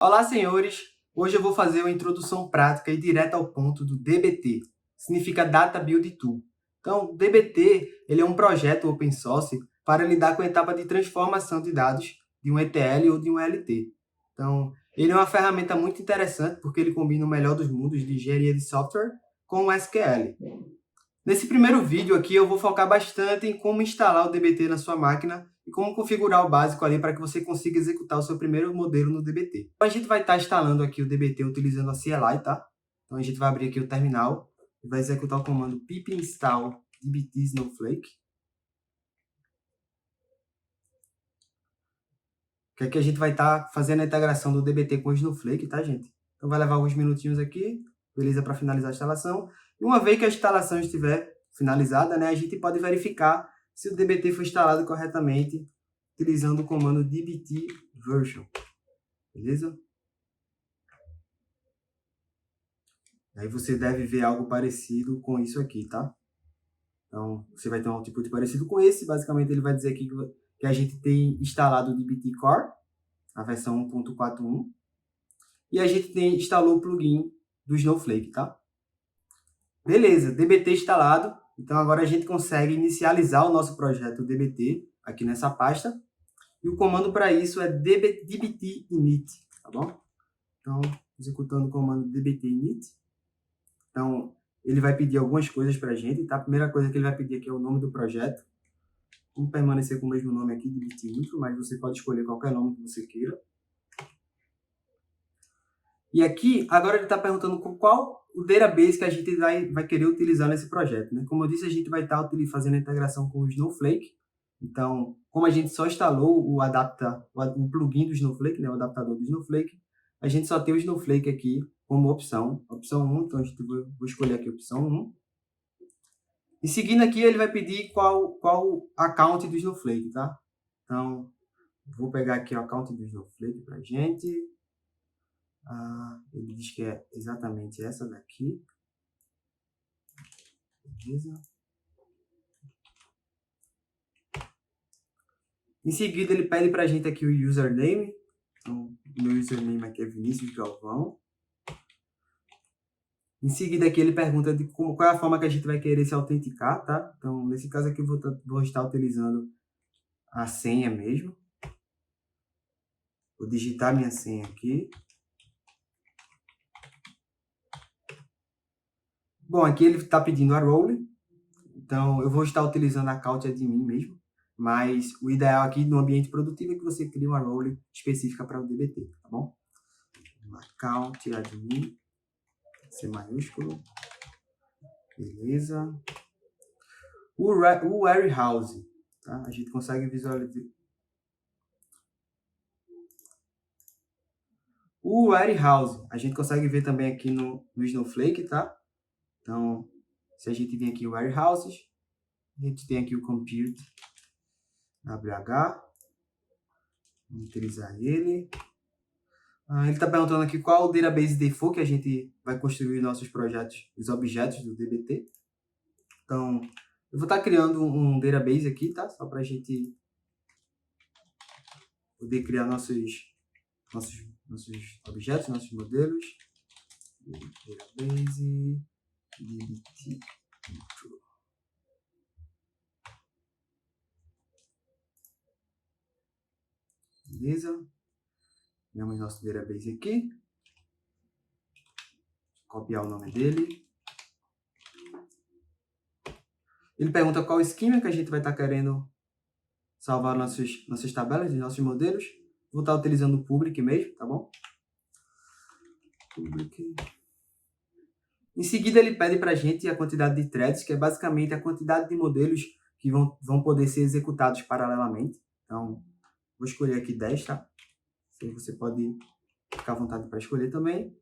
Olá, senhores! Hoje eu vou fazer uma introdução prática e direta ao ponto do DBT. Significa Data Build Tool. Então, o DBT ele é um projeto open source para lidar com a etapa de transformação de dados de um ETL ou de um ELT. Então, ele é uma ferramenta muito interessante porque ele combina o melhor dos mundos de engenharia de software com o SQL. Nesse primeiro vídeo aqui eu vou focar bastante em como instalar o DBT na sua máquina e como configurar o básico ali para que você consiga executar o seu primeiro modelo no DBT. Então, a gente vai estar instalando aqui o DBT utilizando a CLI, tá? Então a gente vai abrir aqui o terminal e vai executar o comando pip install dbt snowflake. Que aqui a gente vai estar fazendo a integração do DBT com o Snowflake, tá, gente? Então vai levar alguns minutinhos aqui, beleza, para finalizar a instalação. E uma vez que a instalação estiver finalizada, né, a gente pode verificar se o DBT foi instalado corretamente utilizando o comando dbt version, beleza? Aí você deve ver algo parecido com isso aqui, tá? Então, você vai ter um output parecido com esse. Basicamente, ele vai dizer aqui que a gente tem instalado o dbt core, a versão 1.41. E a gente instalou o plugin do Snowflake, tá? Beleza, DBT instalado. Então agora a gente consegue inicializar o nosso projeto DBT aqui nessa pasta. E o comando para isso é dbt init, tá bom? Então, executando o comando dbt init. Então, ele vai pedir algumas coisas para a gente, tá? A primeira coisa que ele vai pedir aqui é o nome do projeto. Vamos permanecer com o mesmo nome aqui, dbt intro, mas você pode escolher qualquer nome que você queira. E aqui, agora ele está perguntando qual o database que a gente vai querer utilizar nesse projeto, né? Como eu disse, a gente vai estar fazendo a integração com o Snowflake. Então, como a gente só instalou o plugin do Snowflake, né? O adaptador do Snowflake, a gente só tem o Snowflake aqui como opção 1. Então, vou escolher aqui a opção 1. E seguindo aqui, ele vai pedir qual account do Snowflake, tá? Então, vou pegar aqui o account do Snowflake para a gente. Ele diz que é exatamente essa daqui. Beleza. Em seguida, ele pede para a gente aqui o username. Então, o meu username aqui é Vinícius Galvão. Em seguida, aqui ele pergunta qual é a forma que a gente vai querer se autenticar, tá? Então, nesse caso aqui, eu vou estar utilizando a senha mesmo. Vou digitar minha senha aqui. Bom, aqui ele está pedindo a role. Então, eu vou estar utilizando a account admin mesmo. Mas o ideal aqui no ambiente produtivo é que você crie uma role específica para o DBT, tá bom? Account admin, C maiúsculo. Beleza. O warehouse, tá? A gente consegue visualizar. O warehouse, a gente consegue ver também aqui no Snowflake, tá? Então, se a gente vir aqui o warehouses, a gente tem aqui o compute WH. Vamos utilizar ele. Ele está perguntando aqui qual o database default que a gente vai construir nossos projetos, os objetos do DBT. Então, eu vou estar criando um database aqui, tá? Só para a gente poder criar nossos objetos, nossos modelos. Database dbt intro. Beleza? Temos nosso database aqui. Copiar o nome dele. Ele pergunta qual esquema que a gente vai estar querendo salvar nossas tabelas, nossos modelos. Vou estar utilizando o public mesmo, tá bom? Public. Em seguida, ele pede para a gente a quantidade de threads, que é basicamente a quantidade de modelos que vão poder ser executados paralelamente. Então, vou escolher aqui 10, tá? Você pode ficar à vontade para escolher também.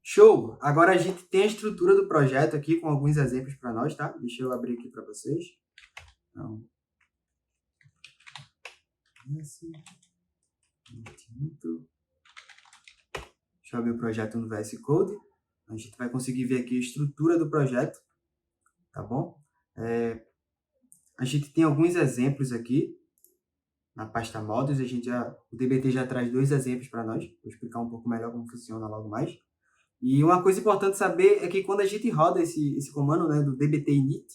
Show! Agora a gente tem a estrutura do projeto aqui com alguns exemplos para nós, tá? Deixa eu abrir aqui para vocês. Então, deixa eu abrir o projeto no VS Code. A gente vai conseguir ver aqui a estrutura do projeto, tá bom? A gente tem alguns exemplos aqui. na pasta Models, o DBT já traz 2 exemplos para nós. Vou explicar um pouco melhor como funciona logo mais. E uma coisa importante saber é que quando a gente roda esse comando, né, do dbt init,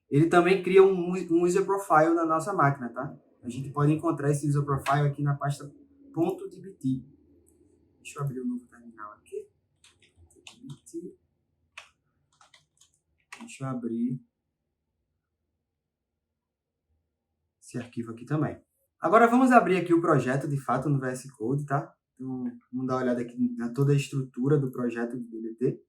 ele também cria um user profile na nossa máquina, tá? A gente pode encontrar esse user profile aqui na pasta .dbt. Deixa eu abrir o novo terminal aqui. Deixa eu abrir esse arquivo aqui também. Agora vamos abrir aqui o projeto de fato no VS Code, tá? Então, vamos dar uma olhada aqui na toda a estrutura do projeto do DBT.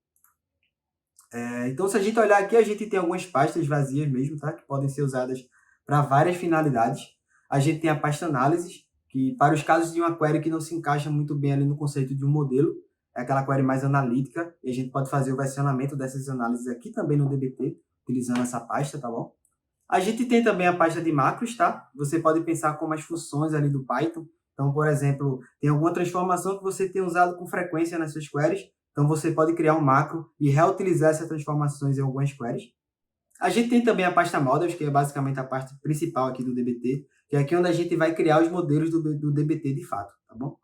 Então, se a gente olhar aqui, a gente tem algumas pastas vazias mesmo, tá? Que podem ser usadas para várias finalidades. A gente tem a pasta análises, que para os casos de uma query que não se encaixa muito bem ali no conceito de um modelo, é aquela query mais analítica, e a gente pode fazer o versionamento dessas análises aqui também no DBT, utilizando essa pasta, tá bom? A gente tem também a pasta de macros, tá? Você pode pensar como as funções ali do Python. Então, por exemplo, tem alguma transformação que você tem usado com frequência nas suas queries, então você pode criar um macro e reutilizar essas transformações em algumas queries. A gente tem também a pasta Models, que é basicamente a parte principal aqui do DBT, que é aqui onde a gente vai criar os modelos do DBT de fato, tá bom?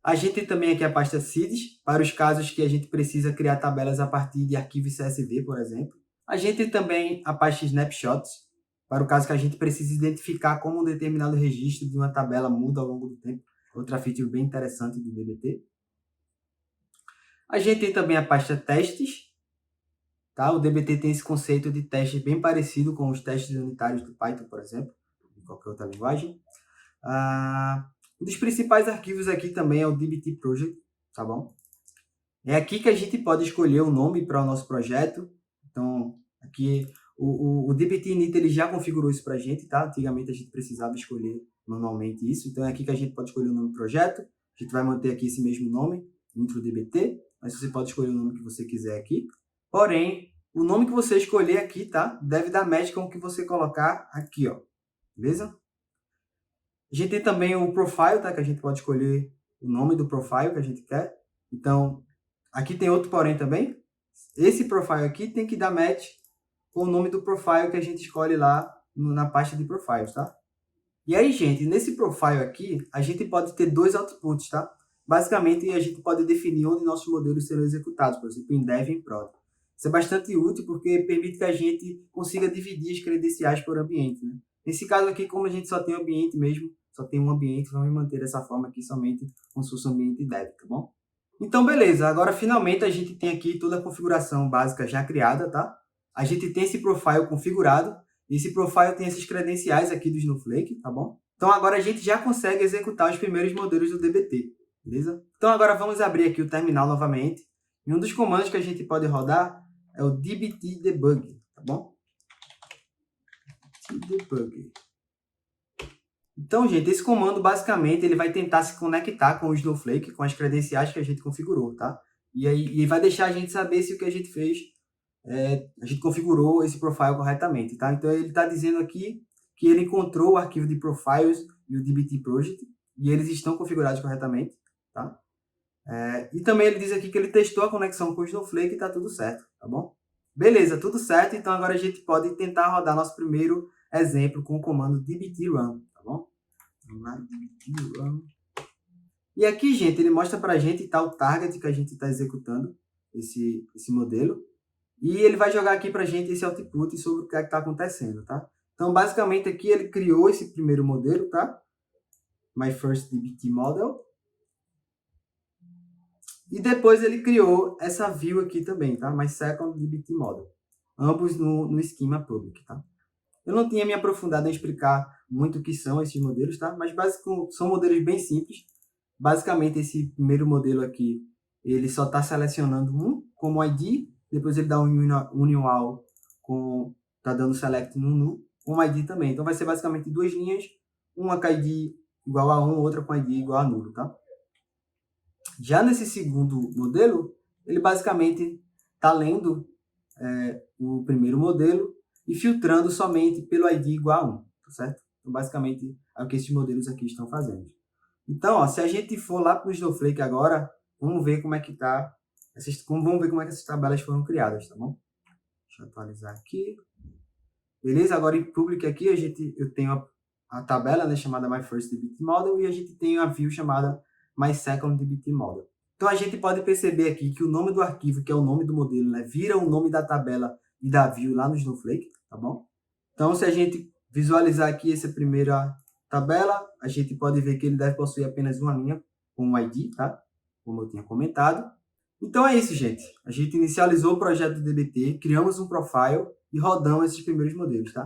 A gente tem também aqui a pasta Seeds, para os casos que a gente precisa criar tabelas a partir de arquivos CSV, por exemplo. A gente tem também a pasta Snapshots, para o caso que a gente precisa identificar como um determinado registro de uma tabela muda ao longo do tempo. Outra feature bem interessante do DBT. A gente tem também a pasta Testes. Tá? O DBT tem esse conceito de testes bem parecido com os testes unitários do Python, por exemplo, ou qualquer outra linguagem. Um dos principais arquivos aqui também é o DBT Project, tá bom? É aqui que a gente pode escolher o nome para o nosso projeto. Então, aqui o DBT init ele já configurou isso para a gente, tá? Antigamente a gente precisava escolher manualmente isso. Então, é aqui que a gente pode escolher o nome do projeto. A gente vai manter aqui esse mesmo nome, intro DBT, mas você pode escolher o nome que você quiser aqui. Porém, o nome que você escolher aqui, tá? Deve dar match com o que você colocar aqui, ó. Beleza? A gente tem também o profile, tá? Que a gente pode escolher o nome do profile que a gente quer. Então, aqui tem outro porém também. Esse profile aqui tem que dar match com o nome do profile que a gente escolhe lá na pasta de profiles, tá? E aí, gente, nesse profile aqui, a gente pode ter 2 outputs, tá? Basicamente, a gente pode definir onde nossos modelos serão executados, por exemplo, em dev e em prod. Isso é bastante útil porque permite que a gente consiga dividir as credenciais por ambiente, né? Nesse caso aqui, como a gente só tem ambiente mesmo, só tem um ambiente, vamos manter dessa forma aqui somente como se fosse um ambiente dev, tá bom? Então, beleza. Agora, finalmente, a gente tem aqui toda a configuração básica já criada, tá? A gente tem esse profile configurado. E esse profile tem esses credenciais aqui do Snowflake, tá bom? Então, agora a gente já consegue executar os primeiros modelos do DBT, beleza? Então, agora vamos abrir aqui o terminal novamente. E um dos comandos que a gente pode rodar é o dbt debug, tá bom? Debug. Então, gente, esse comando, basicamente, ele vai tentar se conectar com o Snowflake, com as credenciais que a gente configurou, tá? E aí vai deixar a gente saber se o que a gente fez, a gente configurou esse profile corretamente, tá? Então, ele está dizendo aqui que ele encontrou o arquivo de profiles e o dbt project, e eles estão configurados corretamente, tá? E também ele diz aqui que ele testou a conexão com o Snowflake e está tudo certo, tá bom? Beleza, tudo certo. Então, agora a gente pode tentar rodar nosso primeiro exemplo com o comando dbt run, tá bom? Vamos lá, dbt run. E aqui, gente, ele mostra pra gente tá, o target que a gente está executando, esse modelo. E ele vai jogar aqui pra gente esse output sobre o que é que está acontecendo, tá? Então, basicamente, aqui ele criou esse primeiro modelo, tá? My first dbt model. E depois ele criou essa view aqui também, tá? My second dbt model. Ambos no esquema public, tá? Eu não tinha me aprofundado em explicar muito o que são esses modelos, tá? Mas são modelos bem simples. Basicamente, esse primeiro modelo aqui, ele só está selecionando um como ID, depois ele dá um union all com tá dando select no null, um ID também. Então vai ser basicamente 2 linhas, uma com ID igual a 1, outra com ID igual a nulo, tá? Já nesse segundo modelo, ele basicamente está lendo o primeiro modelo e filtrando somente pelo ID igual a 1, tá certo? Então, basicamente, é o que esses modelos aqui estão fazendo. Então, ó, se a gente for lá para o Snowflake agora, vamos ver como é que tá, vamos ver como é que essas tabelas foram criadas, tá bom? Deixa eu atualizar aqui. Beleza? Agora em public aqui eu tenho a tabela, né, chamada My First DBT Model, e a gente tem a view chamada My Second DBT Model. Então a gente pode perceber aqui que o nome do arquivo, que é o nome do modelo, né, vira o nome da tabela e da view lá no Snowflake, tá bom? Então se a gente visualizar aqui essa primeira tabela, a gente pode ver que ele deve possuir apenas uma linha com um ID, tá? Como eu tinha comentado. Então é isso, gente. A gente inicializou o projeto do DBT, criamos um profile e rodamos esses primeiros modelos, tá?